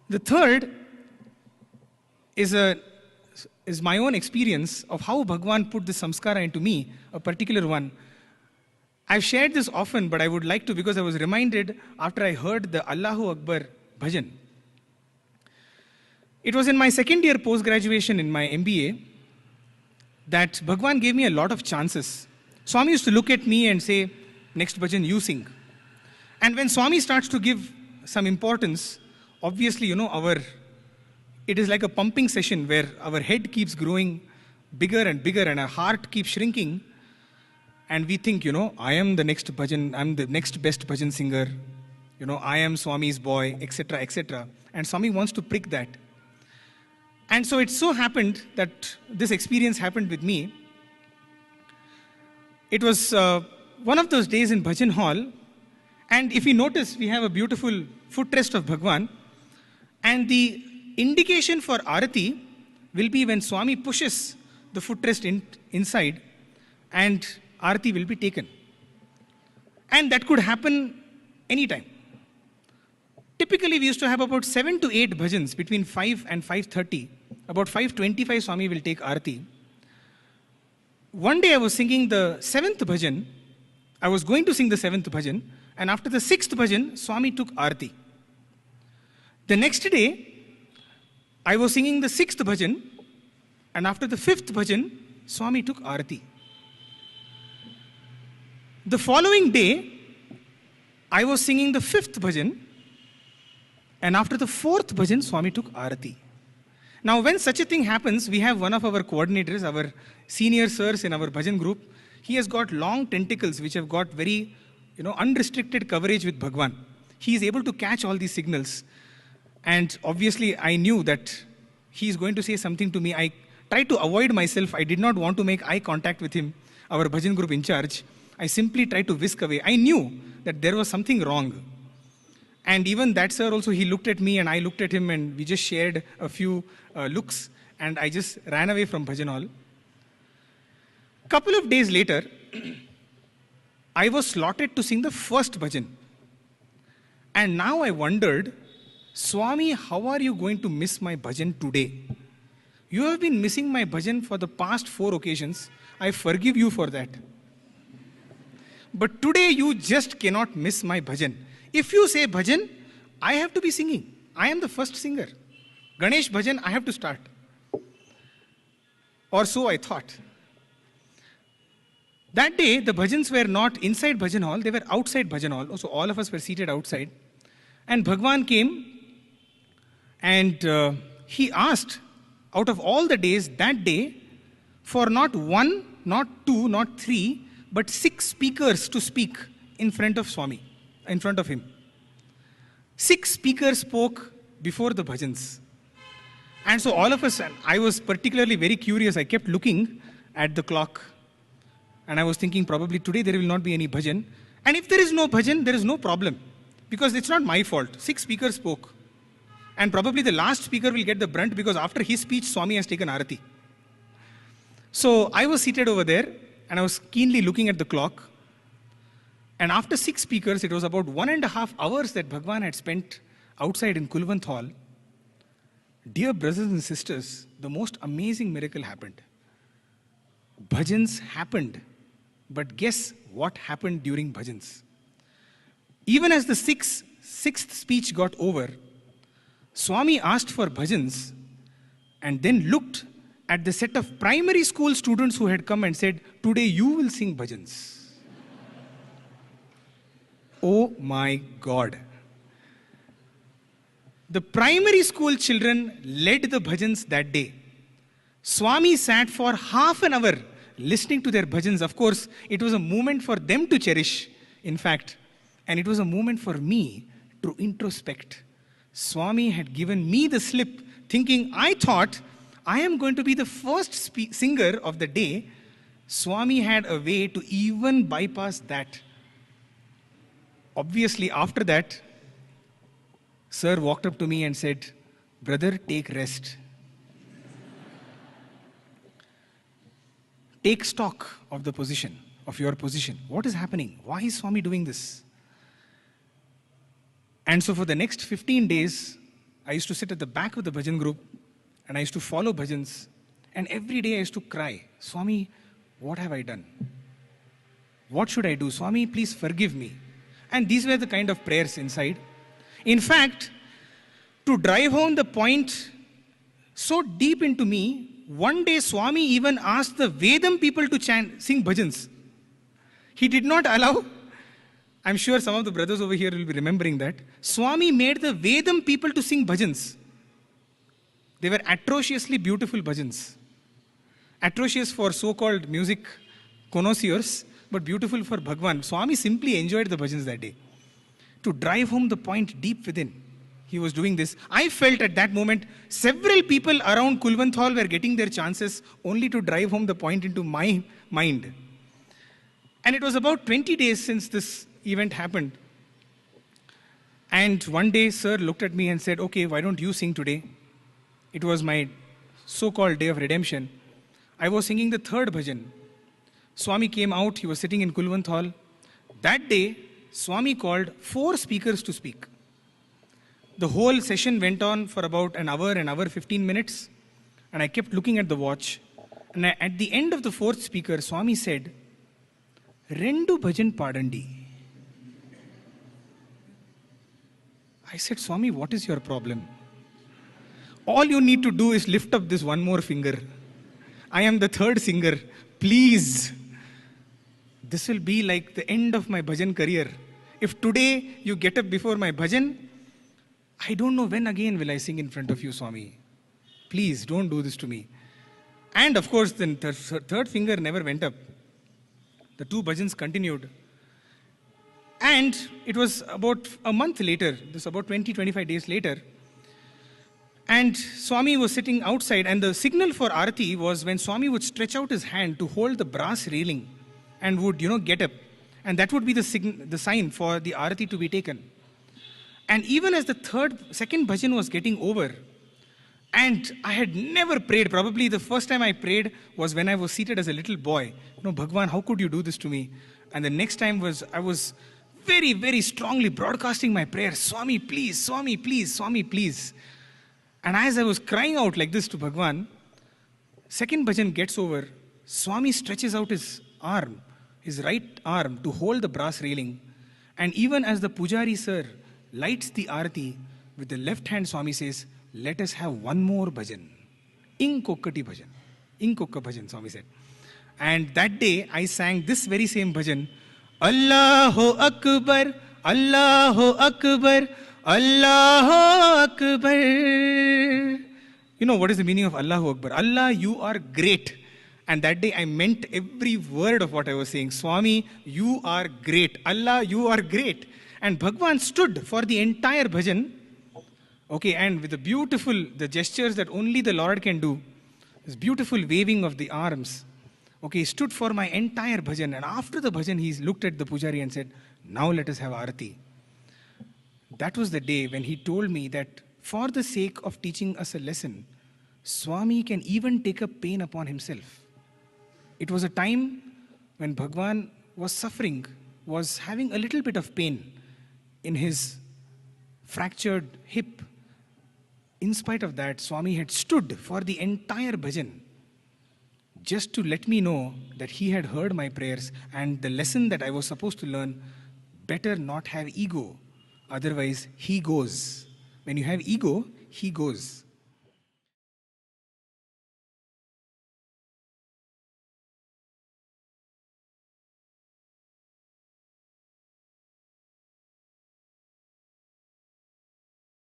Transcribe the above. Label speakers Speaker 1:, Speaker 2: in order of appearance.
Speaker 1: The third is my own experience of how Bhagwan put the samskara into me, a particular one. I've shared this often, but I would like to because I was reminded after I heard the Allahu Akbar Bhajan. It was in my second year post-graduation in my MBA that Bhagwan gave me a lot of chances. Swami used to look at me and say, next bhajan you sing. And when Swami starts to give some importance, obviously, it is like a pumping session where our head keeps growing bigger and bigger and our heart keeps shrinking. And we think, I am the next bhajan, I'm the next best bhajan singer. I am Swami's boy, etc., etc. And Swami wants to prick that. And so it so happened that this experience happened with me. It was one of those days in Bhajan Hall. And if you notice, we have a beautiful footrest of Bhagwan. And the indication for Arati will be when Swami pushes the footrest inside and Arati will be taken. And that could happen anytime. Typically, we used to have about 7 to 8 bhajans between 5 and 5:30. About 5:25, Swami will take Arati. One day I was singing the 7th bhajan. I was going to sing the 7th bhajan. And after the 6th bhajan, Swami took Arati. The next day, I was singing the 6th bhajan. And after the 5th bhajan, Swami took Arati. The following day, I was singing the 5th bhajan. And after the 4th bhajan, Swami took Arati. Now, when such a thing happens, we have one of our coordinators, our senior sirs in our bhajan group. He has got long tentacles which have got very, unrestricted coverage with Bhagwan. He is able to catch all these signals. And obviously, I knew that he is going to say something to me. I tried to avoid myself. I did not want to make eye contact with him, our bhajan group in charge. I simply tried to whisk away. I knew that there was something wrong. And even that sir also, he looked at me and I looked at him and we just shared a few looks and I just ran away from Bhajan Hall. Couple of days later, I was slotted to sing the first bhajan. And now I wondered, Swami, how are you going to miss my bhajan today? You have been missing my bhajan for the past 4 occasions. I forgive you for that. But today you just cannot miss my bhajan. If you say bhajan, I have to be singing. I am the first singer. Ganesh bhajan, I have to start. Or so I thought. That day, the bhajans were not inside Bhajan Hall, they were outside Bhajan Hall. So all of us were seated outside. And Bhagwan came and he asked, out of all the days, that day, for not 1, not 2, not 3, but 6 speakers to speak in front of Swami, in front of him. 6 speakers spoke before the bhajans. And so all of us, I was particularly very curious. I kept looking at the clock. And I was thinking probably today there will not be any bhajan. And if there is no bhajan, there is no problem. Because it's not my fault. 6 speakers spoke. And probably the last speaker will get the brunt because after his speech, Swami has taken Arati. So I was seated over there and I was keenly looking at the clock. And after 6 speakers, it was about 1.5 hours that Bhagwan had spent outside in Kulwant Hall. Dear brothers and sisters, the most amazing miracle happened. Bhajans happened. But guess what happened during bhajans? Even as the 6th speech got over, Swami asked for bhajans and then looked at the set of primary school students who had come and said, today you will sing bhajans. Oh my God. The primary school children led the bhajans that day. Swami sat for half an hour listening to their bhajans. Of course, it was a moment for them to cherish, in fact. And it was a moment for me to introspect. Swami had given me the slip, thinking I thought I am going to be the first singer of the day. Swami had a way to even bypass that. Obviously, after that, Sir walked up to me and said, brother, take rest. Take stock of the position, of your position. What is happening? Why is Swami doing this? And so for the next 15 days, I used to sit at the back of the bhajan group and I used to follow bhajans. And every day I used to cry, Swami, what have I done? What should I do? Swami, please forgive me. And these were the kind of prayers inside. In fact, to drive home the point so deep into me, one day Swami even asked the Vedam people to sing bhajans. He did not allow. I'm sure some of the brothers over here will be remembering that. Swami made the Vedam people to sing bhajans. They were atrociously beautiful bhajans. Atrocious for so-called music connoisseurs, but beautiful for Bhagwan. Swami simply enjoyed the bhajans that day. To drive home the point deep within, he was doing this. I felt at that moment, several people around Kulwant Hall were getting their chances only to drive home the point into my mind. And it was about 20 days since this event happened. And one day, sir looked at me and said, okay, why don't you sing today? It was my so-called day of redemption. I was singing the third bhajan. Swami came out, he was sitting in Kulwant Hall. That day, Swami called 4 speakers to speak. The whole session went on for about an hour 15 minutes. And I kept looking at the watch. And at the end of the 4th speaker, Swami said, Rendu bhajan padandi. I said, Swami, what is your problem? All you need to do is lift up this one more finger. I am the 3rd singer. Please. This will be like the end of my bhajan career. If today you get up before my bhajan, I don't know when again will I sing in front of you, Swami. Please don't do this to me. And of course, the 3rd finger never went up. The 2 bhajans continued. And it was about a month later, this was about 20-25 days later, and Swami was sitting outside, and the signal for Arati was when Swami would stretch out his hand to hold the brass railing and would, get up. And that would be the sign for the Arati to be taken. And even as the 2nd bhajan was getting over, and I had never prayed, probably the first time I prayed was when I was seated as a little boy. Bhagwan, how could you do this to me? And the next time I was very, very strongly broadcasting my prayer, Swami, please, Swami, please, Swami, please. And as I was crying out like this to Bhagwan, 2nd bhajan gets over, Swami stretches out his arm, his right arm to hold the brass railing. And even as the Pujari sir lights the Arati, with the left hand Swami says, let us have one more bhajan. Inkokkati bhajan. Inkokka bhajan, Swami said. And that day I sang this very same bhajan, Allahu Akbar, Allahu Akbar, Allahu Akbar. You know what is the meaning of Allahu Akbar? Allah, you are great. And that day I meant every word of what I was saying. Swami, you are great. Allah, you are great. And Bhagwan stood for the entire bhajan. Okay, and with the gestures that only the Lord can do, this beautiful waving of the arms. Okay, he stood for my entire bhajan. And after the bhajan, he looked at the Pujari and said, now let us have Arati. That was the day when he told me that for the sake of teaching us a lesson, Swami can even take up pain upon himself. It was a time when Bhagwan was suffering, was having a little bit of pain in his fractured hip. In spite of that, Swami had stood for the entire bhajan just to let me know that he had heard my prayers and the lesson that I was supposed to learn, better not have ego. Otherwise, he goes. When you have ego, he goes.